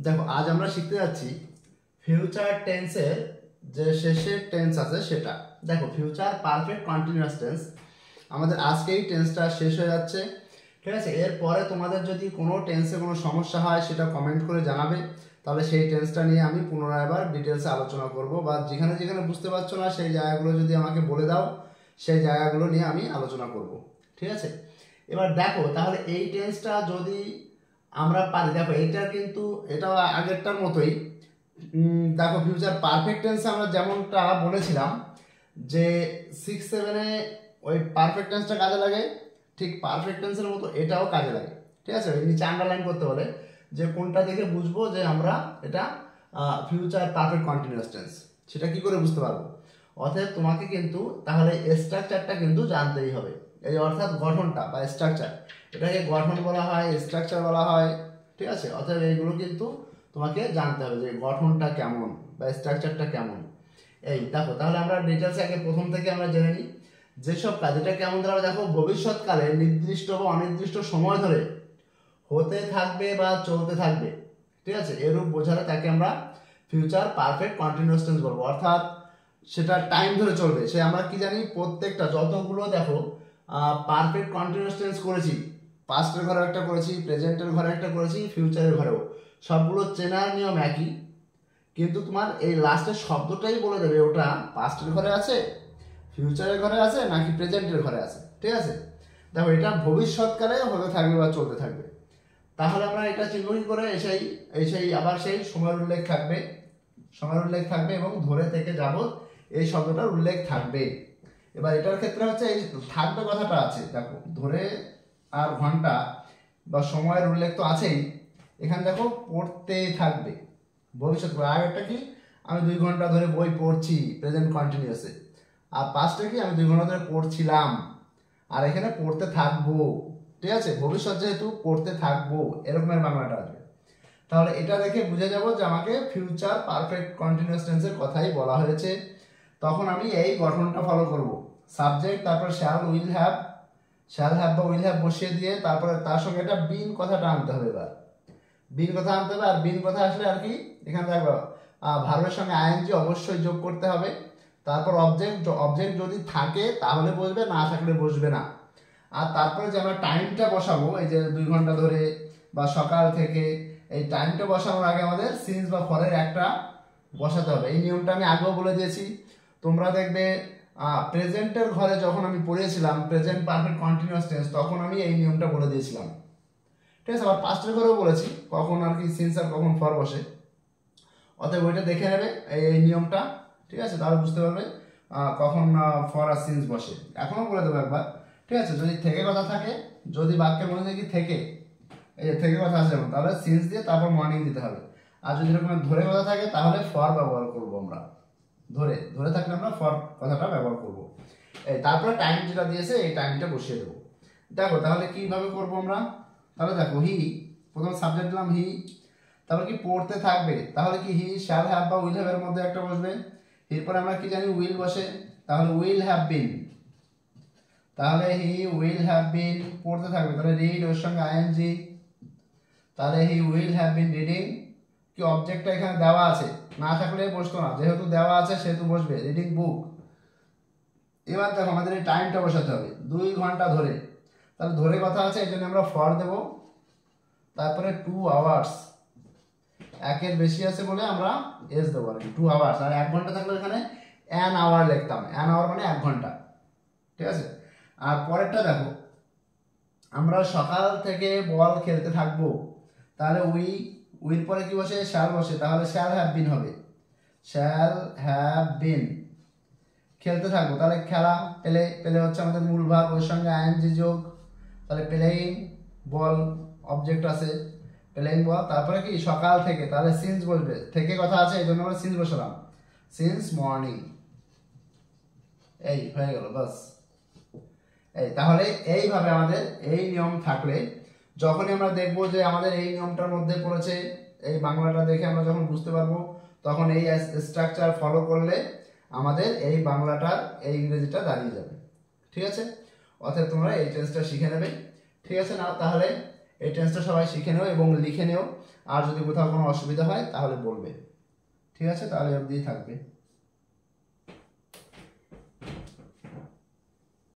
দেখো আজ আমরা শিখতে যাচ্ছি ফিউচার টেন্সের যে শেষের টেন্স আছে সেটা। দেখো ফিউচার পারফেক্ট কন্টিনিউয়াস টেন্স, আমাদের আজকেই টেন্সটা শেষ হয়ে যাচ্ছে, ঠিক আছে। এরপরে তোমাদের যদি কোনো টেন্সে কোনো সমস্যা হয় সেটা কমেন্ট করে জানাবে, তাহলে সেই টেন্সটা নিয়ে আমি পুনরায় আবার ডিটেলসে আলোচনা করব, বা যেখানে যেখানে বুঝতে পারছো না সেই জায়গাগুলো যদি আমাকে বলে দাও সেই জায়গাগুলো নিয়ে আমি আলোচনা করব, ঠিক আছে। এবার দেখো তাহলে এই টেন্সটা যদি আমরা পারি, দেখো এইটার কিন্তু এটাও আগেরটার মতোই। দেখো ফিউচার পারফেক্ট টেন্স আমরা যেমনটা বলেছিলাম যে 6-7-এ ওই পারফেক্ট টেন্সটা কাজে লাগে, ঠিক পারফেক্ট টেন্সের মতো এটাও কাজে লাগে, ঠিক আছে। ওই নিচে আন্ডারলাইন করতে বলে যে কোনটা দেখে বুঝবো যে আমরা এটা ফিউচার পারফেক্ট কন্টিনিউয়াস টেন্স, সেটা কি করে বুঝতে পারবো। অতএব তোমাকে কিন্তু তাহলে স্ট্রাকচারটা কিন্তু জানতেই হবে, এই অর্থাৎ গঠনটা বা স্ট্রাকচার, এটাকে গঠন বলা হয়, স্ট্রাকচার বলা হয়, ঠিক আছে। অতএব এইগুলো কিন্তু তোমাকে জানতে হবে যে গঠনটা কেমন বা স্ট্রাকচারটা কেমন। এই দেখো তাহলে আমরা ডিটেলস আগে প্রথম থেকে আমরা জেনে নিই যেসব কাজ, এটা কেমন ধরো, দেখো ভবিষ্যৎকালে নির্দিষ্ট বা অনির্দিষ্ট সময় ধরে হতে থাকবে বা চলতে থাকবে, ঠিক আছে, এরূপ বোঝালে তাকে আমরা ফিউচার পারফেক্ট কন্টিনিউয়াস টেন্স বলবো, অর্থাৎ সেটা টাইম ধরে চলবে। সে আমরা কি জানি প্রত্যেকটা যতগুলো দেখো পারফেক্ট কন্টিনিউয়াস টেন্স করেছি, পাস্টের ঘরে একটা করেছি, প্রেজেন্টের ঘরে একটা করেছি, ফিউচারের ঘরেও, সবগুলো চেনার নিয়ম একই, কিন্তু তোমার এই লাস্টের শব্দটাই বলে দেবে ওটা পাস্টের ঘরে আছে, ফিউচারের ঘরে আছে নাকি প্রেজেন্টের ঘরে আছে, ঠিক আছে। দেখো এটা ভবিষ্যৎকালে হতে থাকবে বা চলতে থাকবে, তাহলে আমরা এটা চিহ্ন কি করে সেই আবার সেই সময়ের উল্লেখ থাকবে, সময়ের উল্লেখ থাকবে এবং ধরে থেকে যাবত এই শব্দটার উল্লেখ থাকবে। এবার এটার ক্ষেত্রে হচ্ছে এই থাকবে কথাটা আছে, দেখো ধরে আর ঘন্টা বা সময়ের উল্লেখ তো আছেই, এখানে দেখো পড়তেই থাকবে ভবিষ্যৎ। আর একটা কি, আমি 2 ঘন্টা ধরে বই পড়ছি প্রেজেন্ট কন্টিনিউয়াসে, আর পাস্টে কি আমি 2 ঘন্টা ধরে পড়ছিলাম, আর এখানে পড়তে থাকবো, ঠিক আছে। ভবিষ্যৎ যেহেতু পড়তে থাকবো এরকমের বাংলাটা আসবে, তাহলে এটা দেখে বুঝে যাব যে আমাকে ফিউচার পারফেক্ট কন্টিনিউয়াস টেন্সের কথাই বলা হয়েছে। তখন আমি এই গঠনটা ফলো করব, সাবজেক্ট, তারপর শ্যাল উইল হ্যাভ বা উইল হ্যাভ বসিয়ে দিয়ে তারপরে তার সঙ্গে একটা বিন কথাটা আনতে হবে। এবার বিন কথা আনতে হবে, আর বিন কথা আসলে আর কি এখানে দেখো ভার্বের সঙ্গে আইএনজি অবশ্যই যোগ করতে হবে, তারপর অবজেক্ট যদি থাকে তাহলে বসবে, না থাকলে বসবে না। আর তারপরে যে আমরা টাইমটা বসাবো, এই যে 2 ঘন্টা ধরে বা সকাল থেকে, এই টাইমটা বসানোর আগে আমাদের সিন্স বা ফরের একটা বসাতে হবে। এই নিয়মটা আমি আগেও বলে দিয়েছি, তোমরা দেখবে প্রেজেন্টের ঘরে যখন আমি পড়িয়েছিলাম প্রেজেন্ট পারফেক্ট কন্টিনিউয়াস টেন্স, তখন আমি এই নিয়মটা বলে দিয়েছিলাম, ঠিক আছে। আবার পাস্টের ঘরেও বলেছি কখন আর কি সিন্স আর কখন ফর বসে, অতএব ওইটা দেখে নেবে এই নিয়মটা, ঠিক আছে, তাহলে বুঝতে পারবে কখন ফর আর সিন্স বসে। এখনো বলে দেবো একবার, ঠিক আছে। যদি থেকে কথা থাকে, যদি বাক্যের মধ্যে কি থেকে, এই যে থেকে কথা আছে যেমন, তাহলে সিন্স দিয়ে তারপর মর্নিং দিতে হবে। আর যদি এরকম ধরে কথা থাকে তাহলে ফর ব্যবহার করব আমরা, ধরে থাকলে আমরা ফর কথাটা ব্যবহার করব। এই তারপরে টাইম যেটা দিয়েছে এই টাইমটা বসিয়ে দেবো। দেখো তাহলে কিভাবে করব আমরা, তাহলে দেখো হি, প্রথম সাবজেক্ট দিলাম হি, তারপর কি পড়তে থাকবে, তাহলে কি হি শ্যাল হ্যাভ বা উইল হ্যাভ এর মধ্যে একটা বসবে। এরপরে আমরা কি জানি উইল বসে, তাহলে উইল হ্যাভ বিন, তাহলে হি উইল হ্যাভ বিন পড়তে থাকবে, তাহলে রিড ওর সঙ্গে আইএনজি, তাহলে he will have been reading. কি অবজেক্টটা এখানে দেওয়া আছে, না থাকলে বসতো না, যেহেতু দেওয়া আছে সেহেতু বসবে, রিডিং বুক। এবার দেখো আমাদের এই টাইমটা বসাতে হবে 2 ঘন্টা ধরে, তাহলে ধরে কথা আছে এই জন্য আমরা ফর দেব, তারপরে 2 আওয়ার্স, একের বেশি আছে বলে আমরা এস দেবো আর কি, 2 আওয়ার্স। আর 1 ঘন্টা থাকলে এখানে অ্যান আওয়ার লিখতাম, অ্যান আওয়ার মানে 1 ঘন্টা, ঠিক আছে। আর পরেরটা দেখো, আমরা সকাল থেকে বল খেলতে থাকবো, তাহলে উইল পরে কি বসে, শ্যাল বসে, তাহলে শ্যাল হ্যাভ বিন হবে, শ্যাল হ্যাভ বিন খেলতে থাকবো, তাহলে খেলা, পেলে হচ্ছে আমাদের মূল ভার্ব, ওর সঙ্গে আইএনজি যোগ, তাহলে প্লেইং বল, অবজেক্ট আছে প্লেইং বল, তারপরে কি সকাল থেকে, তাহলে সিন্স বসবে, থেকে কথা আছে এই জন্য আমরা সিন্স বসালাম, সিন্স মর্নিং। এই হয়ে গেল বাস। এই তাহলে এইভাবে আমাদের এই নিয়ম থাকলে যখনই আমরা দেখবো যে আমাদের এই নিয়মটার মধ্যে পড়েছে, এই বাংলাটা দেখে আমরা যখন বুঝতে পারবো, তখন এই স্ট্রাকচার ফলো করলে আমাদের এই বাংলাটার এই ইংরেজিটা দাঁড়িয়ে যাবে, ঠিক আছে। অতএব তোমরা এই টেন্সটা শিখে নেবে, ঠিক আছে না। তাহলে এই টেন্সটা সবাই শিখে নেও এবং লিখে নেও। আর যদি কোথাও কোনো অসুবিধা হয় তাহলে বলবে। ঠিক আছে, তাহলে অবধিই থাকবে।